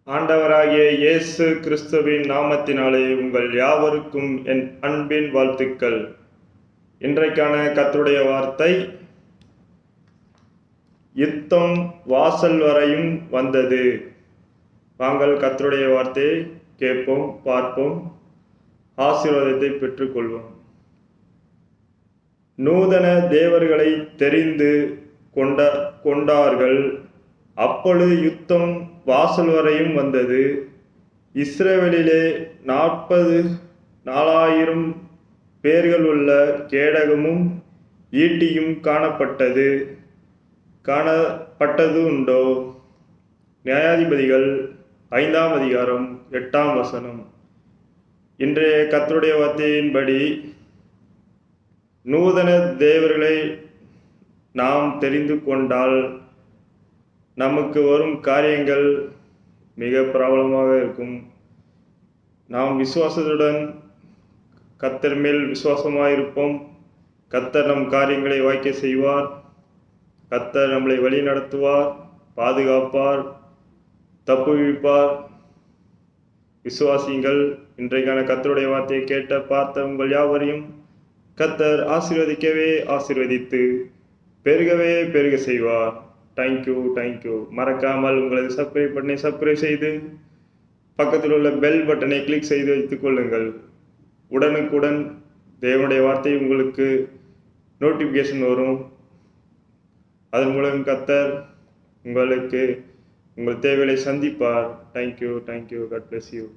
ஆண்டவராகிய இயேசு கிறிஸ்துவின் நாமத்தினாலே உங்கள் யாவருக்கும் என் அன்பின் வாழ்த்துக்கள். இன்றைக்கான கர்த்தருடைய வார்த்தை, யுத்தம் வாசல் வரையும் வந்தது. நாங்கள் கர்த்தருடைய வார்த்தையை கேட்போம், பார்ப்போம், ஆசீர்வாதத்தை பெற்றுக்கொள்வோம். நூதன தேவர்களை தெரிந்து கொண்டார்கள். அப்பொழுது யுத்தம் வாசல் வரையும் வந்தது. இஸ்ரவேலிலே 40,000 பேர்கள் உள்ள கேடகமும் ஈட்டியும் காணப்பட்டது உண்டோ? நியாயாதிபதிகள் 5ஆம் அதிகாரம் 8ஆம் வசனம். இன்றைய கர்த்தருடைய வார்த்தையின்படி நூதன தேவர்களை நாம் தெரிந்து கொண்டால் நமக்கு வரும் காரியங்கள் மிக பிரபலமாக இருக்கும். நாம் விசுவாசத்துடன் கர்த்தர் மேல் விசுவாசமாயிருப்போம். கர்த்தர் நம் காரியங்களை வாய்க்க செய்வார். கர்த்தர் நம்மளை வழி நடத்துவார், பாதுகாப்பார், தப்புவிப்பார். விசுவாசிங்கள். இன்றைக்கான கர்த்தருடைய வார்த்தையை கேட்ட பார்த்த உங்கள் யாவரையும் கர்த்தர் ஆசீர்வதித்து பெருகவே பெருக செய்வார். தேங்க்யூ. மறக்காமல் உங்களது சப்ஸ்கிரைப் செய்து பக்கத்தில் உள்ள பெல் பட்டனை கிளிக் செய்து வைத்துக் கொள்ளுங்கள். உடனுக்குடன் தேவனுடைய வார்த்தை உங்களுக்கு நோட்டிஃபிகேஷன் வரும். அதன் மூலம் கர்த்தர் உங்களுக்கு உங்கள் தேவைகளை சந்திப்பார். தேங்க்யூ. God bless you.